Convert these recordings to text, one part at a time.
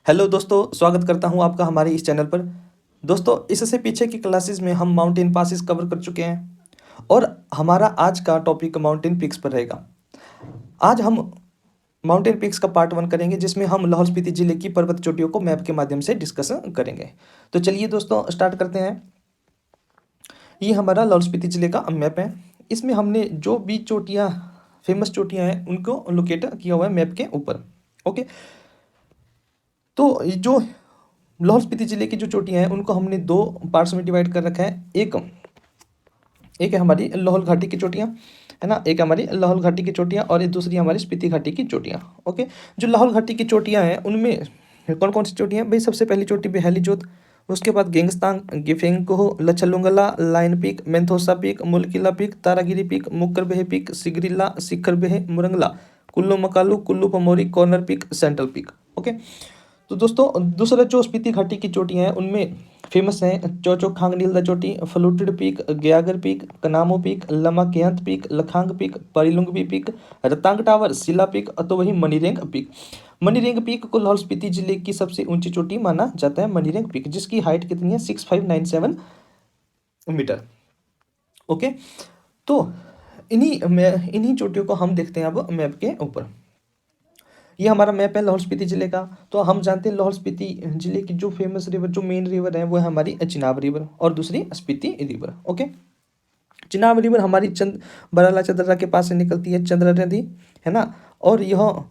Hello दोस्तों, स्वागत करता हूं आपका हमारे इस चैनल पर। दोस्तों, इससे पीछे की क्लासेस में हम माउंटेन पासेस कवर कर चुके हैं और हमारा आज का टॉपिक माउंटेन पिक्स पर रहेगा। आज हम माउंटेन पिक्स का पार्ट 1 करेंगे, जिसमें हम लाहौल स्पीति जिले की पर्वत चोटियों को मैप के माध्यम से डिस्कस करेंगे। तो चलिए दोस्तों, स्टार्ट करते हैं। ये हमारा लाहौल स्पीति जिले का मैप है। इसमें हमने जो भी चोटियाँ, फेमस चोटियाँ हैं, उनको लोकेट किया हुआ है मैप के ऊपर। ओके, तो ये जो लाहौल स्पीति जिले की जो चोटियाँ हैं, उनको हमने दो पार्ट्स में डिवाइड कर रखा है। एक एक है हमारी लाहौल घाटी की चोटियाँ, है ना। एक हमारी लाहौल घाटी की चोटियाँ और एक दूसरी हमारी स्पीति घाटी की चोटियाँ। ओके, जो लाहौल घाटी की चोटियाँ हैं, उनमें कौन कौन सी चोटियाँ हैं भाई? सबसे पहली चोटी बेहाली जोत, उसके बाद Gangstang, Gifengkoh, Lachalungla, line peak, Menthosa peak, Mulkila peak, Taragiri peak, Mukkarbeh peak, Sigrila, Shikharbeh, Murangla, Kullu Makalu, Kullu Pumori, corner peak, central peak. Okay, तो दोस्तों, दूसरा जो स्पीति घाटी की चोटियाँ हैं, उनमें फेमस हैं चौचो खांग नीलदा चोटी, फलूटड पीक, ग्यागर पीक, कनामो पीक, लमा केहंत पीक, लखांग पीक, परिलुंगबी पीक, रतांग टावर, सिला पीक, तो वही मनीरेंग पीक। मनीरेंग पीक को लाहौल स्पीति जिले की सबसे ऊंची चोटी माना जाता है, मनीरेंग पीक, जिसकी हाइट कितनी है? 6597 मीटर। ओके, तो इन्हीं चोटियों को हम देखते हैं अब मैप के ऊपर। ये हमारा मैप है लाहौल स्पीति जिले का। तो हम जानते हैं लाहौल स्पीति जिले की जो फेमस रिवर, जो मेन रिवर है, वो है हमारी चिनाब रिवर और दूसरी Spiti river. Okay, Chenab river हमारी बराला चदरा के पास से निकलती है, चंद्रा नदी, है ना। और यह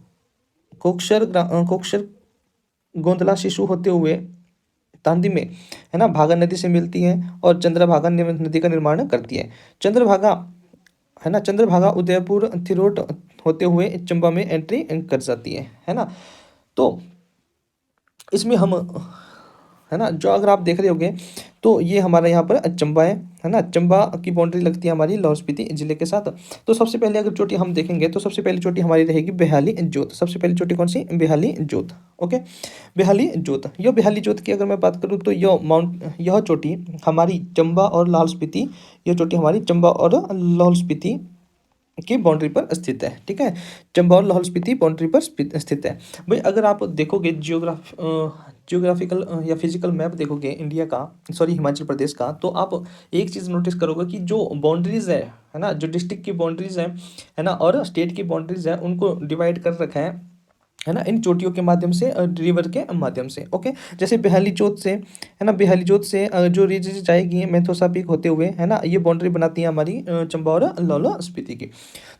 कोकसर गोंदला शिशु होते हुए तांदी में, है ना, भागा नदी से मिलती है और चंद्रभागा नदी का निर्माण करती है। चंद्रभागा, है ना, चंद्रभागा उदयपुर थिरोट होते हुए चंबा में एंट्री कर जाती है ना। तो इसमें हम, है ना, जो अगर आप देख रहे होंगे तो ये हमारा यहाँ पर चंबा है ना। चंबा की बाउंड्री लगती है हमारी लाहौल स्पीति जिले के साथ। तो सबसे पहले अगर चोटी हम देखेंगे तो सबसे पहली चोटी हमारी रहेगी बेहाली जोत। सबसे पहली चोटी कौन सी? बेहाली जोत। ओके, बेहाली जोत। यह बेहाली जोत की अगर मैं बात करूँ तो यह चोटी हमारी चंबा और लाहौल स्पीति, यह चोटी हमारी चंबा और लाहौल स्पीति की बाउंड्री पर स्थित है। ठीक है, चंबा और लाहौल स्पीति बाउंड्री पर स्थित है। भाई अगर आप देखोगे जियोग्राफिकल या फिजिकल मैप देखोगे इंडिया का, सॉरी हिमाचल प्रदेश का, तो आप एक चीज़ नोटिस करोगे कि जो बाउंड्रीज है ना, जो डिस्ट्रिक्ट की बाउंड्रीज है ना, और स्टेट की बाउंड्रीज है, उनको डिवाइड कर रखा है ना, इन चोटियों के माध्यम से, रिवर के माध्यम से। ओके, जैसे बेहाली जोत से, है ना, बेहाली जोत से जो रीज जाएगी मेथोसा पीक होते हुए, है ना, ये बाउंड्री बनाती है हमारी चंबा और लाहौल स्पीति की।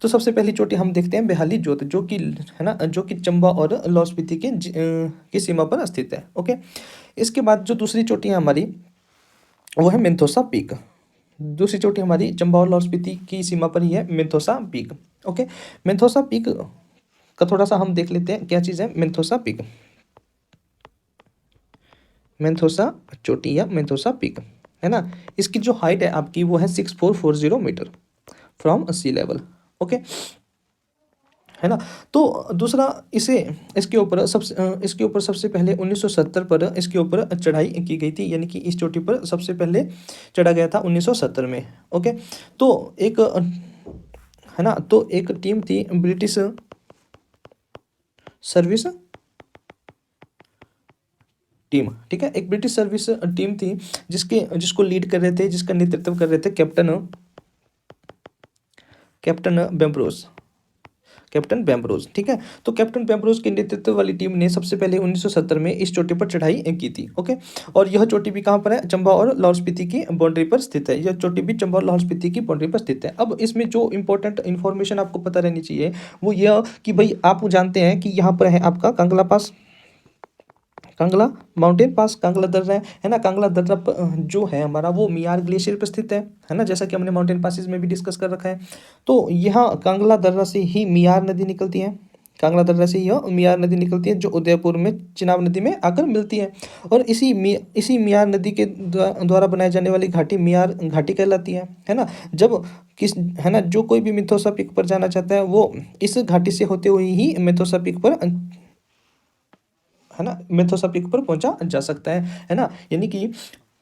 तो सबसे पहली चोटी हम देखते हैं बेहाली जोत, जो कि, है ना, जो कि चंबा और लाहौल स्पीति के की सीमा पर स्थित है। ओके, इसके बाद जो दूसरी चोटी है हमारी, वो है मेंथोसा पीक। दूसरी चोटी हमारी चंबा और लाहौल स्पीति की सीमा पर ही है, मेंथोसा पीक। ओके, मेंथोसा पीक का थोड़ा सा हम देख लेते हैं क्या चीज़ है मेंथोसा पीक। मेंथोसा चोटी या मेंथोसा पीक, है ना, इसकी जो हाइट है आपकी वो है 6440 metre from sea level. Okay, है ना। तो दूसरा, इसके ऊपर सबसे पहले 1970 पर इसके ऊपर चढ़ाई की गई थी, यानी कि इस चोटी पर सबसे पहले चढ़ा गया था 1970 में। ओके, तो एक, है ना, तो एक टीम थी ब्रिटिश सर्विस टीम। ठीक है, एक ब्रिटिश सर्विस टीम थी जिसको लीड कर रहे थे, जिसका नेतृत्व कर रहे थे कैप्टन बेम्ब्रोस, कैप्टन बेम्ब्रोस। ठीक है, तो कैप्टन बेम्ब्रोस के नेतृत्व वाली टीम ने सबसे पहले 1970 में इस चोटी पर चढ़ाई की थी। ओके, और यह चोटी भी कहाँ पर है? चंबा और लाहौल स्पीति की बाउंड्री पर स्थित है। यह चोटी भी चंबा और लाहौल स्पीति की बाउंड्री पर स्थित है। अब इसमें जो इंपॉर्टेंट इन्फॉर्मेशन आपको पता रहनी चाहिए वो यह कि भाई आप जानते हैं कि यहाँ पर है आपका कांगला पास, कांगला माउंटेन पास, कांगला दर्रा है ना। कांगला दर्रा जो है हमारा, वो मियार ग्लेशियर पर स्थित है ना, जैसा कि हमने माउंटेन पासेस में भी डिस्कस कर रखा है। तो यहाँ कांगला दर्रा से ही मियार नदी निकलती है, कांगला दर्रा से यह मियार नदी निकलती है, जो उदयपुर में चिनाब नदी में आकर मिलती है। और इसी मियार नदी के द्वारा बनाई जाने वाली घाटी मियार घाटी कहलाती है ना। जब किस, है ना, जो कोई भी मिथोसा पीक पर जाना चाहता है वो इस घाटी से होते हुए ही मिथोसा पीक पर, है ना, मेथोसा पीक पर पहुंचा जा सकता है ना। यानी कि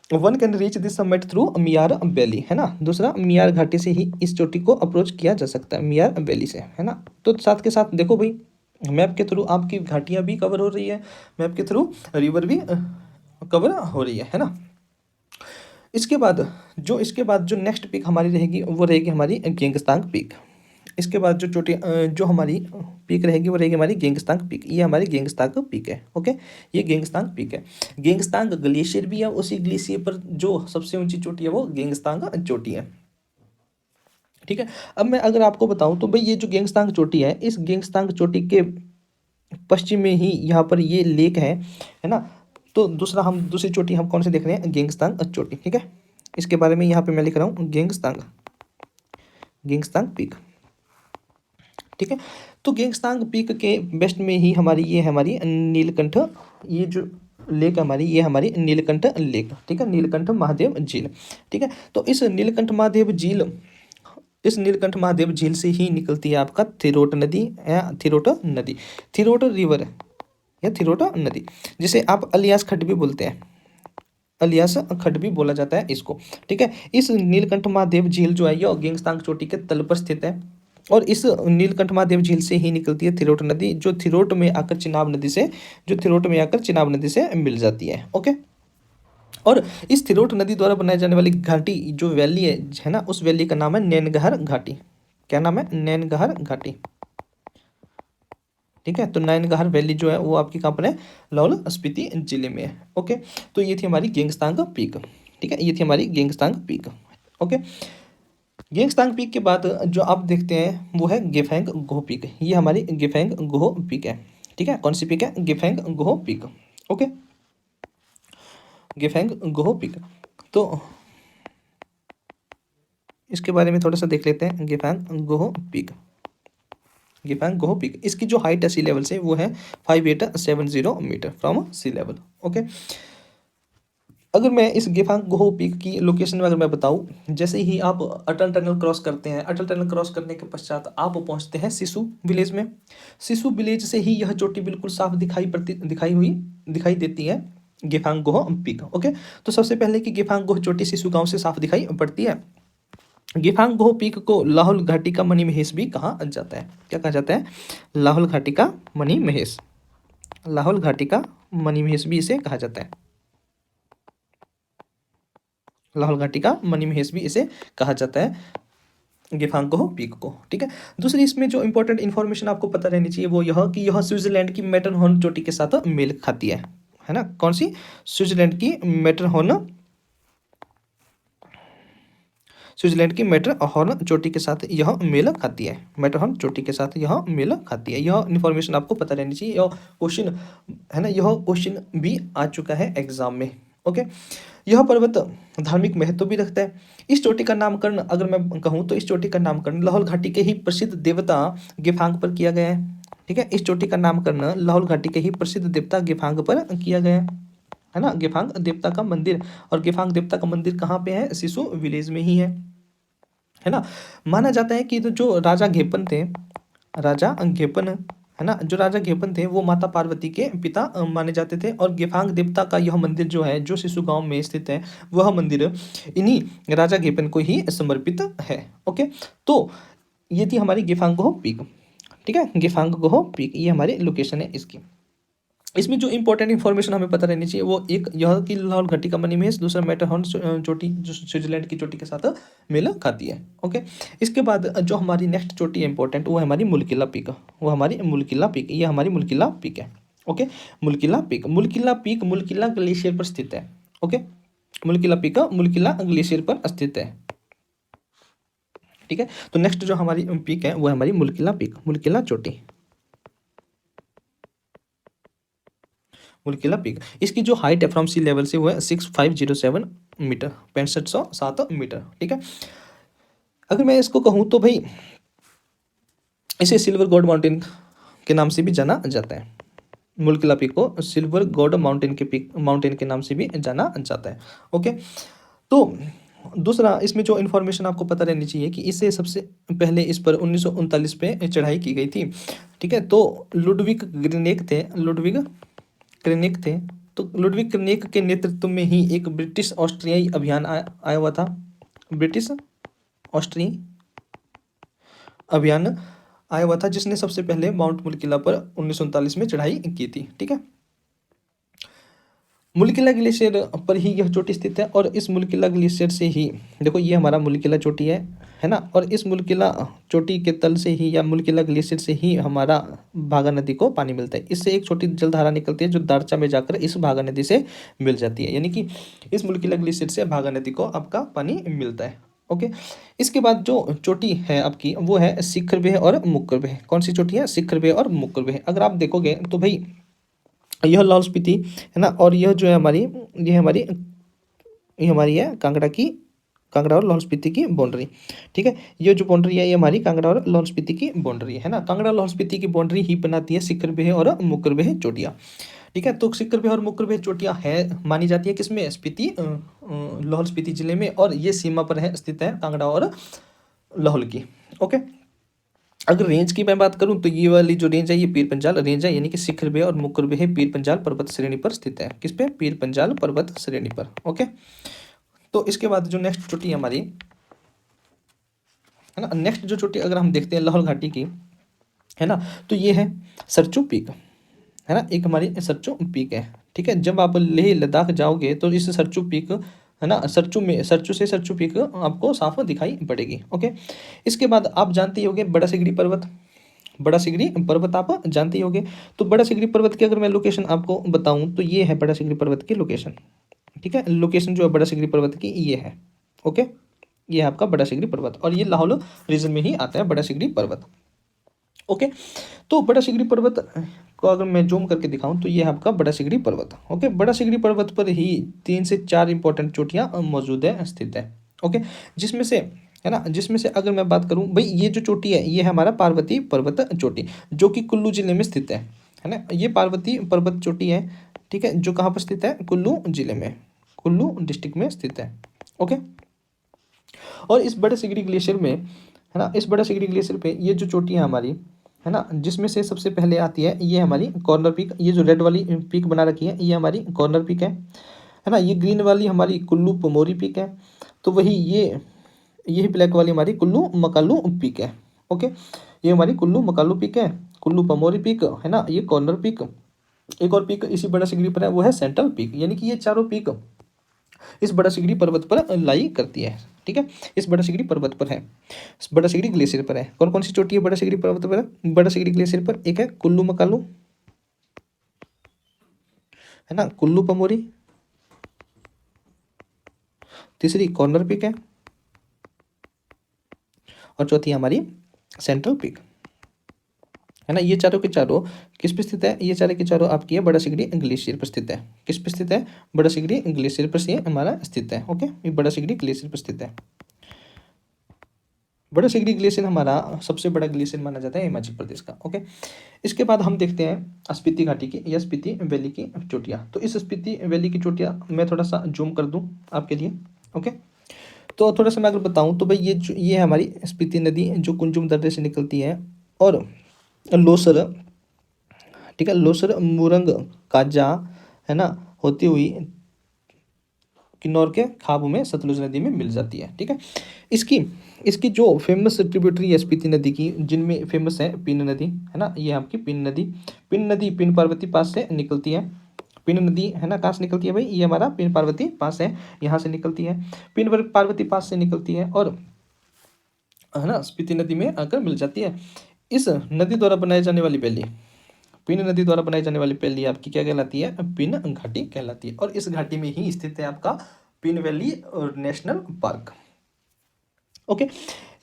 one can reach this summit through मियार वैली, है ना। दूसरा, मियार घाटी से ही इस चोटी को अप्रोच किया जा सकता है, मियार वैली से, है ना। तो साथ के साथ देखो भाई, मैप के थ्रू आपकी घाटियाँ भी कवर हो रही है, मैप के थ्रू रिवर भी कवर हो रही है ना। इसके बाद जो नेक्स्ट पीक हमारी रहेगी वो रहेगी हमारी गेंगस्तांग पीक। इसके बाद जो चोटी जो हमारी पीक रहेगी वो रहेगी हमारी गेंगस्तांग पीक। ये हमारी गेंगस्तांग पीक है। ओके, ये गेंगस्तांग पीक है। गेंगस्तांग ग्लेशियर भी है, उसी ग्लेशियर पर जो सबसे ऊंची चोटी है वो गेंगस्तांग चोटी है। ठीक है, अब मैं अगर आपको बताऊं तो भाई ये जो गेंगस्तांग चोटी है, इस गेंगस्तांग चोटी के पश्चिम में ही यहाँ पर ये लेक है ना। तो दूसरी चोटी हम कौन से देख रहे हैं, गेंगस्तांग चोटी। ठीक है, इसके बारे में यहाँ पे मैं लिख रहा हूँ गेंगस्तांग पीक। ठीक है, तो गेंगस्तांग पीक के वेस्ट में ही हमारी नीलकंठ, ये जो लेक हमारी, ये हमारी नीलकंठ लेक। ठीक है, नीलकंठ महादेव झील। ठीक है, तो इस नीलकंठ महादेव झील से ही निकलती है आपका थिरोट नदी या थिरोट रिवर या थिरोट नदी, जिसे आप अलियास खड्ड भी बोलते हैं, अलियास खड्ड भी बोला जाता है इसको। ठीक है, इस नीलकंठ महादेव झील जो है यह गेंगस्तांग चोटी के तल पर स्थित है, और इस नीलकंठ महादेव झील से ही निकलती है थिरोट नदी, जो थिरोट में आकर चिनाब नदी से मिल जाती है। ओके, और इस थिरोट नदी द्वारा बनाई जाने वाली घाटी जो वैली है ना, उस वैली का नाम है नैनगहर घाटी। क्या नाम है, नैनगहर घाटी। ठीक है, तो नैनगहर वैली जो है वो आपकी कहाँ पर है, लाहौल स्पीति जिले में है। ओके, तो ये थी हमारी गेंगस्तांग पीक। ठीक है, ये थी हमारी गेंगस्तांग पीक। ओके, गेंगस्तांग पीक के बाद जो आप देखते हैं वो है गेफेंग गोह पीक। ये हमारी गेफेंग गोह पीक है। ठीक है, कौन सी पीक है, Gephang Goh peak. Okay, Gephang Goh peak. तो इसके बारे में थोड़ा सा देख लेते हैं। गेफेंग गोह पीक, इसकी जो हाइट है सी लेवल से वो है 5870 metre from sea level. Okay, अगर मैं इस गेफांग गोह पीक की लोकेशन में अगर मैं बताऊं, जैसे ही आप अटल टनल क्रॉस करते हैं, अटल टनल क्रॉस करने के पश्चात आप पहुंचते हैं सिसु विलेज में। सिसु विलेज से ही यह चोटी बिल्कुल साफ दिखाई देती है, गेफांग गोह पीक। ओके, तो सबसे पहले कि गेफांग गोह चोटी सिसु गांव से साफ दिखाई पड़ती है। गेफांग गोह पीक को लाहौल घाटी का मणि महेश भी कहा जाता है। क्या कहा जाता है, लाहौल घाटी का मणि महेश। लाहौल घाटी का मणि महेश भी इसे कहा जाता है, लाहौल घाटी का मणि महेश भी इसे कहा जाता है, गेफांग गोह पीक को। ठीक है, दूसरी इसमें जो इंपॉर्टेंट इन्फॉर्मेशन आपको पता रहनी चाहिए वो यह कि यह स्विट्जरलैंड की मैटरहॉर्न चोटी के साथ मेल खाती है ना। कौन सी, स्विट्जरलैंड की मैटरहॉर्न चोटी के साथ यह मेल खाती है, मैटरहॉर्न चोटी के साथ यह मेल खाती है। यह इन्फॉर्मेशन आपको पता रहनी चाहिए, यह क्वेश्चन है ना, यह क्वेश्चन भी आ चुका है एग्जाम में। ओके, यह पर्वत धार्मिक महत्व भी रखता है। इस चोटी का नामकरण अगर मैं कहूँ तो इस चोटी का नामकरण लाहौल घाटी के ही प्रसिद्ध देवता गेफांग पर किया गया है। ठीक है, इस चोटी का नामकरण लाहौल घाटी के ही प्रसिद्ध देवता गेफांग पर किया गया है ना, गेफांग देवता का मंदिर। और गेफांग देवता का मंदिर कहाँ पे है, सिसु विलेज में ही है ना। माना जाता है कि जो राजा घेपन थे, राजा घेपन है ना, जो राजा घेपन थे वो माता पार्वती के पिता माने जाते थे, और गेफांग देवता का यह मंदिर जो है, जो सिसु गांव में स्थित है, वह मंदिर इन्हीं राजा घेपन को ही समर्पित है। ओके, तो ये थी हमारी गेफांग गोह पीक। ठीक है, गेफांग गोह पीक ये हमारी लोकेशन है इसकी। इसमें जो इंपॉर्टेंट इन्फॉर्मेशन हमें पता रहनी चाहिए वो एक यह कि लाहौल घाटी का मणि महेश, दूसरा मैटरहॉर्न चोटी जो स्विट्जरलैंड की चोटी के साथ मेल खाती है। ओके, इसके बाद जो हमारी नेक्स्ट चोटी है इंपॉर्टेंट, वो है हमारी मुलकिला पीक। ये हमारी मुलकिला पीक है। ओके, मुलकिला पीक मुलकिला ग्लेशियर पर स्थित है। ओके, मुलकिला पीक मुलकिला ग्लेशियर पर स्थित है। ठीक है, तो नेक्स्ट जो हमारी पीक है वो है हमारी मुलकिला पीक, मुलकिला चोटी, मुलकिला पीक। इसकी जो हाइट है फ्रॉम सी लेवल से वो है 6507 मीटर, 6507 मीटर। ठीक है, अगर मैं इसको कहूँ तो भाई इसे सिल्वर गॉड माउंटेन के नाम से भी जाना जाता है। मुलकिला पीक को सिल्वर गॉड माउंटेन के नाम से भी जाना जाता है। ओके, तो दूसरा इसमें जो इन्फॉर्मेशन आपको पता रहनी चाहिए कि इससे सबसे पहले इस पर 1939 पे चढ़ाई की गई थी। ठीक है, तो लुडविग क्रेनेक थे। तो लुडविग क्रेनेक के नेतृत्व में ही एक ब्रिटिश ऑस्ट्रियाई अभियान आया हुआ था, ब्रिटिश ऑस्ट्रियाई अभियान आया हुआ था, जिसने सबसे पहले माउंट मुलकिला पर 1939 में चढ़ाई की थी। ठीक है, मुलकिला ग्लेशियर पर ही यह चोटी स्थित है, और इस मुलकिला ग्लेशियर से ही, देखो ये हमारा मुलकिला चोटी है ना, और इस मुलकिला चोटी के तल से ही या मुलकिला ग्लेशियर से ही हमारा भागा नदी को पानी मिलता है। इससे एक छोटी जलधारा निकलती है जो दारचा में जाकर इस भागा नदी से मिल जाती है, यानी कि इस मुलकिला ग्लेशियर से भागा नदी को आपका पानी मिलता है। ओके, इसके बाद जो चोटी है आपकी वो है शिखर बेह और मुक्कर बेह। कौन सी चोटी है? शिखर बेह और मुक्कर बेह। अगर आप देखोगे तो भाई यह लाहौल स्पीति है ना, और यह जो है हमारी, ये हमारी है कांगड़ा और लाहौल स्पीति की बाउंड्री। ठीक है, ये जो बाउंड्री है ये हमारी कांगड़ा और लाहौल स्पीति की बाउंड्री है ना। कांगड़ा लाहौल स्पीति की बाउंड्री ही बनाती है शिखर बेह और मुक्कर बेह चोटियाँ। ठीक है, तो शिखर बेह और मुक्कर बेह चोटियाँ है मानी जाती है किसमें? स्पीति, लाहौल स्पीति जिले में, और ये सीमा पर है स्थित है कांगड़ा और लाहौल की। ओके, अगर रेंज की मैं बात करूं तो ये वाली जो रेंज है ये पीर पंजाल रेंज है, यानी कि शिखर बेह और मुक्कर बेह पीर पंजाल पर्वत श्रेणी पर स्थित है। किस पे? पीर पंजाल पर्वत श्रेणी पर। ओके, तो इसके बाद जो नेक्स्ट चोटी हमारी है ना, नेक्स्ट जो चोटी अगर हम देखते हैं लाहौल घाटी की है ना, तो ये है सरचू पीक है ना, एक हमारी सरचू पीक है। ठीक है, जब आप लेह लद्दाख जाओगे तो इस सरचू पीक है ना, सरचू से सरचू पीक आपको साफ दिखाई पड़ेगी। ओके, इसके बाद आप जानते ही होंगे बड़ा सिगड़ी पर्वत। बड़ा सिगड़ी पर्वत आप जानते ही होंगे। तो बड़ा सिगड़ी पर्वत की अगर मैं लोकेशन आपको बताऊं तो ये है बड़ा सिगड़ी पर्वत की लोकेशन। ठीक है, लोकेशन जो है बड़ा सिगड़ी पर्वत की ये है। ओके, ये है आपका बड़ा सिगड़ी पर्वत, और ये लाहौल रीजन में ही आता है बड़ा सिगड़ी पर्वत। ओके, तो बड़ा सिगड़ी पर्वत को अगर मैं जूम करके दिखाऊं तो ये है आपका बड़ा सिगड़ी पर्वत। ओके, बड़ा सिगड़ी पर्वत पर ही 3 से 4 इंपॉर्टेंट चोटियां मौजूद है, स्थित है। ओके, जिसमें से है ना, जिसमें से अगर मैं बात करूं भाई, ये जो चोटी है ये है हमारा पार्वती पर्वत चोटी, जो कि कुल्लू जिले में स्थित है ना। ये पार्वती पर्वत चोटी है। ठीक है, जो कहाँ पर स्थित है? कुल्लू जिले में, कुल्लू डिस्ट्रिक्ट में स्थित है। ओके, और इस बड़े सिगड़ी ग्लेशियर में है ना, इस बड़े सिगड़ी ग्लेशियर पे ये जो चोटियाँ हमारी है ना, जिसमें से सबसे पहले आती है ये हमारी कॉर्नर पीक। ये जो रेड वाली पीक बना रखी है ये हमारी कॉर्नर पीक है ना। ये ग्रीन वाली हमारी कुल्लू पमोरी पीक है। तो वही यही ब्लैक वाली हमारी कुल्लू मकालू पीक है। ओके, ये हमारी कुल्लू मकालू पीक है, कुल्लू पमोरी पीक है ना, ये कॉर्नर पीक। एक और पीक इसी बड़ा सिगड़ी पर है, वो है सेंट्रल पीक, यानी कि ये चारों पीक इस बड़ा सिगड़ी पर्वत पर लाई करती है। ठीक है, इस बड़ा सिगड़ी पर्वत पर है, इस बड़ा सिगड़ी ग्लेशियर पर है। कौन कौन सी चोटी है बड़ा सिगड़ी पर्वत पर है? बड़ा सिगड़ी ग्लेशियर पर एक है कुल्लू मकालू है ना, कुल्लू पमोरी, तीसरी कॉर्नर पीक है, और चौथी हमारी सेंट्रल पीक है ना। ये चारों के चारों किस पे स्थित है? ये चारों के चारों आपकी है बड़ा सिगड़ी ग्लेशियर पर स्थित है। किस पे स्थित है? बड़ा सिगड़ी ग्लेशियर पर से हमारा स्थित है। ओके, ये बड़ा सिगड़ी ग्लेशियर पर स्थित है। बड़ा सिगड़ी ग्लेशियर हमारा सबसे बड़ा ग्लेशियर माना जाता है हिमाचल प्रदेश का। ओके, इसके बाद हम देखते हैं स्पीति घाटी की या स्पीति वैली की चोटियाँ। तो इस स्पीति वैली की चोटियाँ मैं थोड़ा सा जूम कर दूँ आपके लिए। ओके, तो थोड़ा सा मैं अगर बताऊँ तो भाई ये है हमारी स्पीति नदी जो कुंजुम दर्रे से निकलती है, और लोसर, ठीक है, लोसर मुरंग काजा है ना, होती हुई किन्नौर के खाब में सतलुज नदी में मिल जाती है। ठीक है, इसकी इसकी जो फेमस ट्रिब्यूटरी है स्पीति नदी की, जिनमें फेमस है पिन नदी है ना, ये आपकी पिन नदी पिन पार्वती पास से निकलती है। पिन नदी है ना, कहाँ से निकलती है भाई? ये हमारा पिन पार्वती पास है, यहाँ से निकलती है, पिन पार्वती पास से निकलती है, और है ना स्पीति नदी में आकर मिल जाती है। इस नदी द्वारा बनाई जाने वाली पहली, पिन नदी द्वारा बनाई जाने वाली पहली आपकी क्या कहलाती है? पिन घाटी कहलाती है, और इस घाटी में ही स्थित है आपका पिन वैली और नेशनल पार्क। ओके,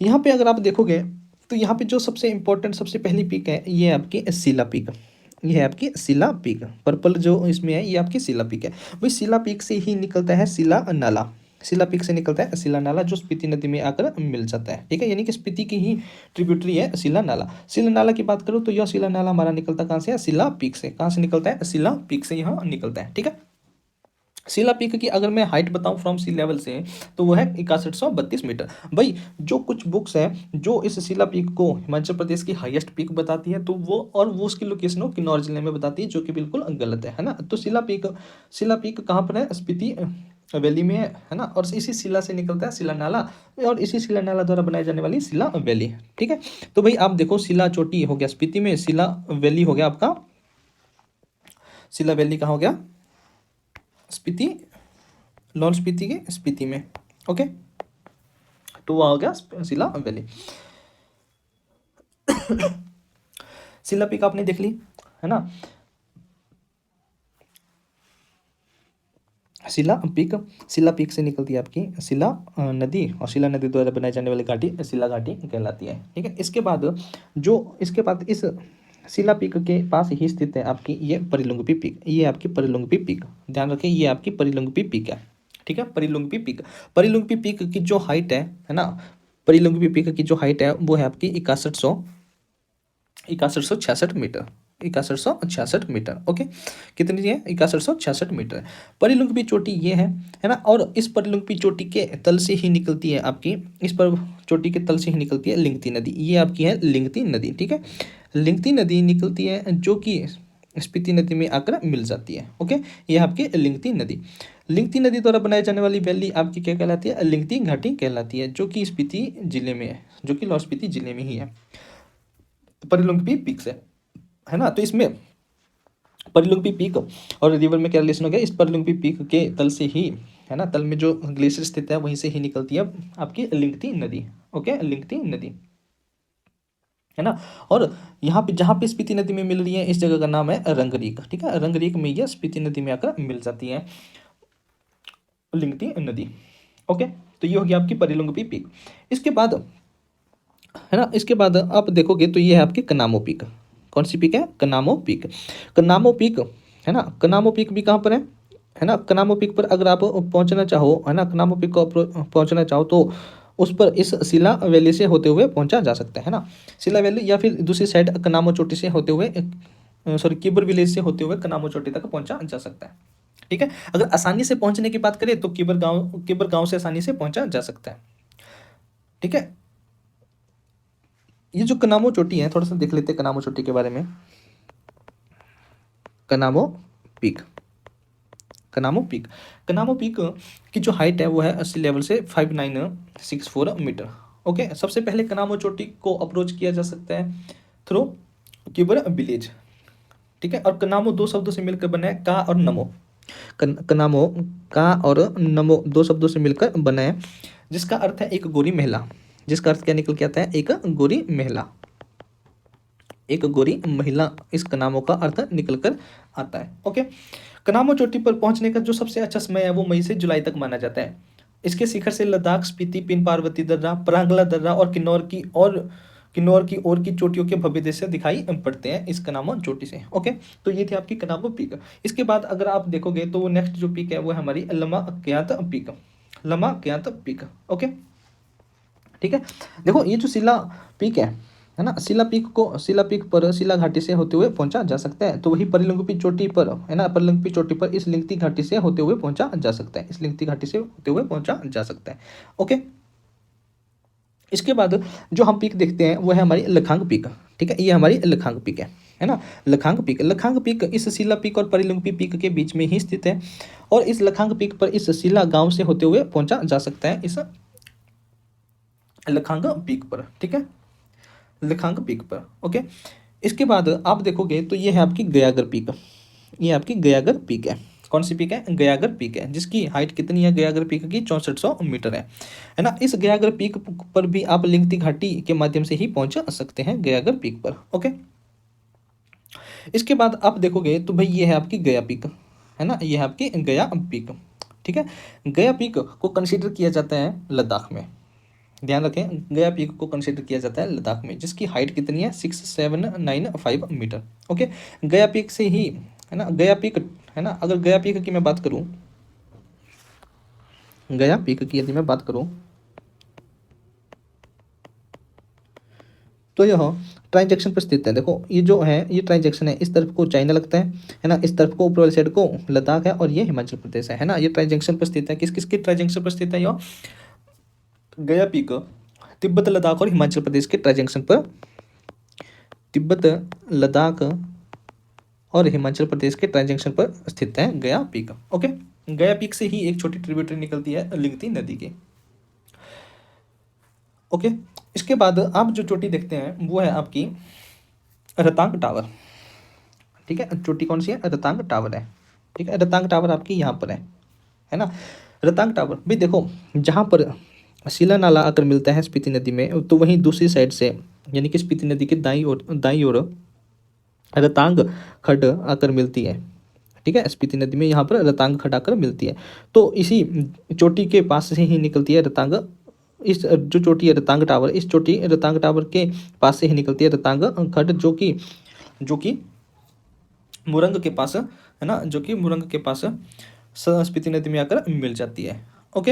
यहाँ पे अगर आप देखोगे तो यहाँ पे जो सबसे इम्पोर्टेंट सबसे पहली पीक है ये आपकी शिला पीक, ये है आपकी शिला पीक। पर्पल जो इसमें है ये आपकी शिला पीक है। भाई शिला पीक से ही निकलता है शिला नाला, शिला पीक से निकलता है शिला नाला, जो स्पीति नदी में आकर मिल जाता है। ठीक है, यानी कि स्पीति की ही ट्रिब्यूटरी है शिला नाला। शिला नाला की बात करूँ तो यह शिला नाला हमारा निकलता कहाँ से है? शिला पीक से। कहाँ से निकलता है? शिला पीक से यहाँ निकलता है। ठीक है, शिला पीक की अगर मैं हाइट बताऊं फ्रॉम सी लेवल से तो वो है 6132 मीटर। भाई जो कुछ बुक्स हैं जो इस शिला पीक को हिमाचल प्रदेश की हाईएस्ट पीक बताती है, तो वो उसकी लोकेशन हो किन्नौर जिले में बताती है, जो कि बिल्कुल गलत है ना। तो शिला पीक कहाँ पर है? स्पीति वैली में है ना, और इसी शिला से निकलता है शिला नाला, और इसी शिला नाला द्वारा बनाई जाने वाली शिला वैली। ठीक है, तो भाई आप देखो शिला चोटी हो गया स्पीति में, शिला वैली हो गया आपका, शिला वैली कहाँ हो गया, स्पीति, लाहौल स्पीति के स्पीति में। ओके, तो वहाँ हो गया शिला वैली। शिला पीक आपने देख ली है ना, शिला पीक से निकलती है आपकी शिला नदी, और शिला नदी द्वारा बनाई जाने वाली घाटी शिला घाटी कहलाती है। ठीक है, इसके बाद इस शिला पीक के पास ही स्थित है आपकी ये परिलुंगपी पीक, ये आपकी परिलुंगपी पीक, ध्यान रखें ये आपकी परिलुंगपी पीक है। ठीक है, परिलुंगपी पीक की जो हाइट है ना, परिलुंगपी पीक की जो हाइट है वो है आपकी 6166 मीटर, 6166 मीटर। ओके, कितनी है, 6166 मीटर। परिलुंगपी चोटी ये है ना, और इस परिलुंगपी चोटी के तल से ही निकलती है आपकी, इस पर चोटी के तल से ही निकलती है लिंगती नदी, ये आपकी है लिंगती नदी। ठीक है, लिंगती नदी निकलती है जो कि स्पीति नदी में आकर मिल जाती है। ओके, ये आपकी लिंगती नदी द्वारा बनाई जाने वाली वैली आपकी क्या कहलाती है, लिंगती घाटी कहलाती है, जो कि स्पीति जिले में है, जो कि लाहौल स्पीति जिले में ही है, परिलुंगपी पीक से, है ना। तो इसमें परिलुंगपी पीक और रिवर में क्या रिलेशन हो गया, इस परिलुंगपी पीक के तल से ही, है ना, तल में जो ग्लेशियर स्थित है वहीं से ही निकलती है आपकी लिंगती नदी। ओके, लिंगती नदी, है ना। और यहाँ पे जहाँ पे स्पीति नदी में मिल रही है, इस जगह का नाम है रंगरीक। ठीक है, रंगरीक में यह स्पीति नदी में आकर मिल जाती है लिंगती नदी। ओके, तो ये हो गया आपकी परिलुंगपी पीक। इसके बाद, है ना, इसके बाद आप देखोगे तो ये है आपकी कनामो पीक। कौन सी पीक है, कनामो पीक। कनामो पीक, है ना, कनामो पीक भी कहाँ पर है ना, कनामो पीक पर अगर आप पहुंचना चाहो, है ना, कनामो पीक को पहुंचना चाहो तो उस पर इस शिला वैली से होते हुए पहुंचा जा सकता है ना, शिला वैली, या फिर दूसरी साइड कनामो चोटी से होते हुए, सॉरी किबर विलेज से होते हुए कनामो चोटी तक पहुंचा जा सकता है। ठीक है, अगर आसानी से पहुंचने की बात करें तो किबर गांव से आसानी से पहुंचा जा सकता है। ठीक है, ये जो कनामो चोटी है, थोड़ा सा देख लेते हैं कनामो चोटी के बारे में। कनामो पीक, कनामो पीक, कनामो पीक की जो हाइट है वो है 80 लेवल से 5964 मीटर। ओके, सबसे पहले कनामो चोटी को अप्रोच किया जा सकता है थ्रू किबर विलेज। ठीक है, और कनामो दो शब्दों से मिलकर बना है, का और नमो। कनामो का और नमो दो शब्दों से मिलकर बना है, जिसका अर्थ है एक गोरी महिला, जिसका अर्थ क्या निकल के आता है, एक गोरी महिला, एक गोरी महिला, इस कनामो का अर्थ निकल कर आता है। ओके, कनामो चोटी पर पहुंचने का जो सबसे अच्छा समय है वो मई से जुलाई तक माना जाता है। इसके शिखर से लद्दाख, स्पीति, पिन पार्वती दर्रा, परांगला दर्रा और किन्नौर की ओर की चोटियों के भव्य दृश्य दिखाई पड़ते हैं इस कनामो चोटी से। ओके, तो ये थी आपकी कनामो पीक। इसके बाद अगर आप देखोगे तो वो नेक्स्ट जो पीक है वो है हमारी लमा क्यांत पीक, लमा क्यांत पीक। ओके, ठीक है, देखो ये जो शिला पीक है ना, शिला पीक पर शिला घाटी से होते हुए पहुंचा जा सकता है, तो वही परिलुंगपी चोटी पर, है ना, परिलुंगपी चोटी पर इस लिंगती घाटी से होते हुए पहुंचा जा सकता है, इस लिंगती घाटी से होते हुए पहुंचा जा सकता है। ओके, इसके बाद जो हम पीक देखते हैं वो है हमारी लखांग पीक। ठीक है, ये हमारी लखांग पीक है ना, लखांग पीक इस शिला पीक और परिलुंगपी पीक के बीच में ही स्थित है, और इस लखांग पीक पर इस शिला गांव से होते हुए पहुंचा जा सकता है इस लखांग पीक पर। ठीक है, लखांग पीक पर। ओके, इसके बाद आप देखोगे तो ये है आपकी गयागर पीक, ये आपकी गयागर पीक है। कौन सी पीक है, गयागर पीक है, जिसकी हाइट कितनी है गयागर पीक की, 6400 मीटर है ना। इस गयागर पीक पर भी आप लिंगती घाटी के माध्यम से ही पहुंच सकते हैं गयागर पीक पर। ओके, इसके बाद आप देखोगे तो भाई ये है आपकी गया पीक, है ना, ये है आपकी गया पीक। ठीक है, गया पीक को कंसीडर किया जाता है लद्दाख में, ध्यान रखें, गया पीक को कंसीडर किया जाता है लद्दाख में, जिसकी हाइट कितनी है, 6795 मीटर। ओके, गया पीक से ही, है ना, गया पीक, है ना, अगर गया पीक की मैं बात करूं, गया पीक की यदि मैं बात करूं तो यह ट्रांजैक्शन पर स्थित है। देखो ये जो है ये ट्रांजैक्शन है, इस तरफ को चाइना लगता है ना, इस तरफ को ऊपर वाली साइड को लद्दाख है, और ये हिमाचल प्रदेश है ना, ये ट्रांजैक्शन पर स्थित है। किस किसके ट्रांजैक्शन पर स्थित है, यह गया पीक तिब्बत, लद्दाख और हिमाचल प्रदेश के ट्रांजैक्शन पर, तिब्बत, लद्दाख और हिमाचल प्रदेश के ट्रांजैक्शन पर स्थित है गया पीक। ओके, गया पीक से ही एक छोटी ट्रिब्यूटरी निकलती है लिंगती नदी की। ओके, इसके बाद आप जो चोटी देखते हैं वो है आपकी रतांग टावर। ठीक है, चोटी कौन सी है? रतांग टावर है। ठीक है, रतांग टावर आपकी यहाँ पर है ना। रतांग टावर भी देखो, जहाँ पर शिला नाला आकर मिलता है स्पीति नदी में, तो वहीं दूसरी साइड से यानी कि स्पीति नदी की दाई ओर रतांग खड्ड आकर मिलती है। ठीक है, स्पीति नदी में यहाँ पर रतांग खड्ड आकर मिलती है। तो इसी चोटी के पास से ही निकलती है रतांग। इस जो चोटी है रतांग टावर, इस चोटी रतांग टावर के पास से ही निकलती है रतांग खड्ड, जो कि मुरंग के पास है ना, जो कि मुरंग के पास स्पीति नदी में आकर मिल जाती है। ओके,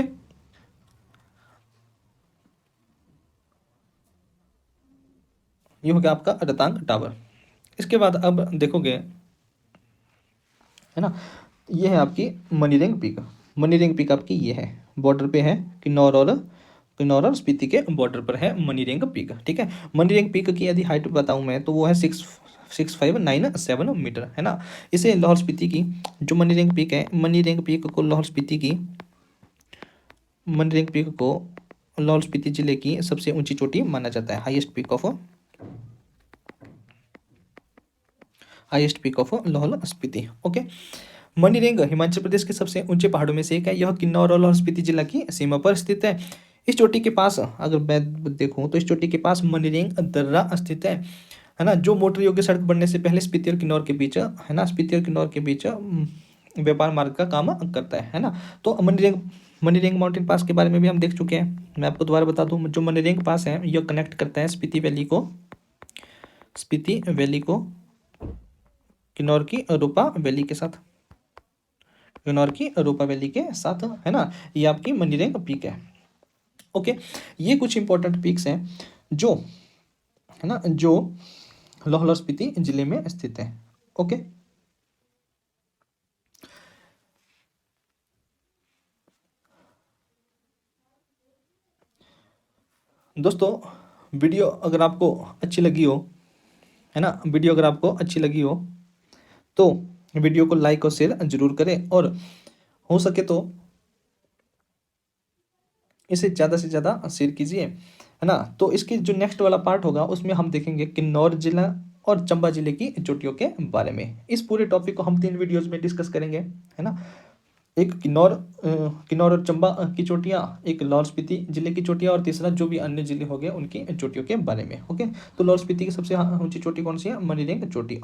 ये हो गया आपका रतांग टावर। इसके बाद अब देखोगे है ना, ये है आपकी मनीरेंग पीक। मनीरेंग पीक आपकी ये है, बॉर्डर पे है, किन्नौर और स्पीति के बॉर्डर पर है मनीरेंग पीक। ठीक है, मनीरेंग पीक की यदि हाइट बताऊं मैं तो वो है 6,597 मीटर है ना। इसे लाहौल स्पीति की जो मनीरेंग पीक है, मनीरेंग पीक को लाहौल स्पीति जिले की सबसे ऊंची चोटी माना जाता है। Highest peak of Lahaul Spiti. Okay, Manirang Himachal Pradesh के सबसे ऊंचे पहाड़ों में से एक है। यह किन्नौर और लाहौल स्पीति जिला की सीमा पर स्थित है। इस चोटी के पास अगर मैं देखूं तो इस चोटी के पास मनीरेंग दर्रा स्थित है ना, जो मोटर योग्य सड़क बनने से पहले स्पीति और किन्नौर के बीच है ना, स्पीति और किन्नौर के बीच व्यापार मार्ग का काम करता है ना। तो मनीरेंग माउंटेन पास के बारे में भी हम देख चुके हैं। मैं आपको दोबारा बता दूं, जो मनीरेंग पास है यह कनेक्ट करता है स्पीति वैली को किन्नौर की रूपा वैली के साथ, है ना। ये आपकी मनीरेंग पीक है। ओके, ये कुछ इंपॉर्टेंट पीक्स हैं जो है ना, जो लाहौल स्पीति जिले में स्थित है। ओके, दोस्तों वीडियो अगर आपको अच्छी लगी हो है ना, तो वीडियो को लाइक और शेयर जरूर करें, और हो सके तो इसे ज़्यादा से ज़्यादा शेयर कीजिए है ना। तो इसकी जो नेक्स्ट वाला पार्ट होगा उसमें हम देखेंगे किन्नौर जिला और चंबा जिले की चोटियों के बारे में। इस पूरे टॉपिक को हम 3 वीडियोस में डिस्कस करेंगे है ना। एक किन्नौर और चंबा की चोटियाँ, एक लाहौल स्पीति जिले की चोटियाँ, और तीसरा जो भी अन्य जिले हो गए उनकी चोटियों के बारे में। ओके, तो लाहौल स्पीति की सबसे ऊंची चोटी कौन सी है? मनीरेंग चोटी।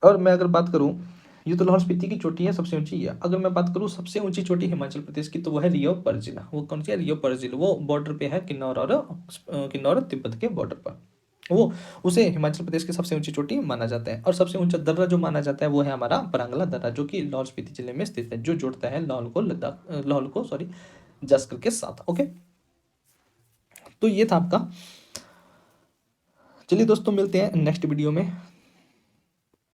और मैं अगर बात करूँ, ये तो लाहौल स्पीति की चोटी है, सबसे ऊंची है। अगर मैं बात करूँ सबसे ऊंची चोटी हिमाचल प्रदेश की, तो वो है रियो परजिल। वो कौन सी है? रियो परजिल। वो बॉर्डर पे है किन्नौर और तिब्बत के बॉर्डर पर। वो उसे हिमाचल प्रदेश की सबसे ऊंची चोटी माना जाता है। और सबसे ऊंचा दर्रा जो माना जाता है वो है हमारा परांगला दर्रा, जो कि लाहौल स्पीति जिले में स्थित है, जो जोड़ता है लाहौल को जास्कर के साथ। ओके, तो ये था आपका। चलिए दोस्तों, मिलते हैं नेक्स्ट वीडियो में।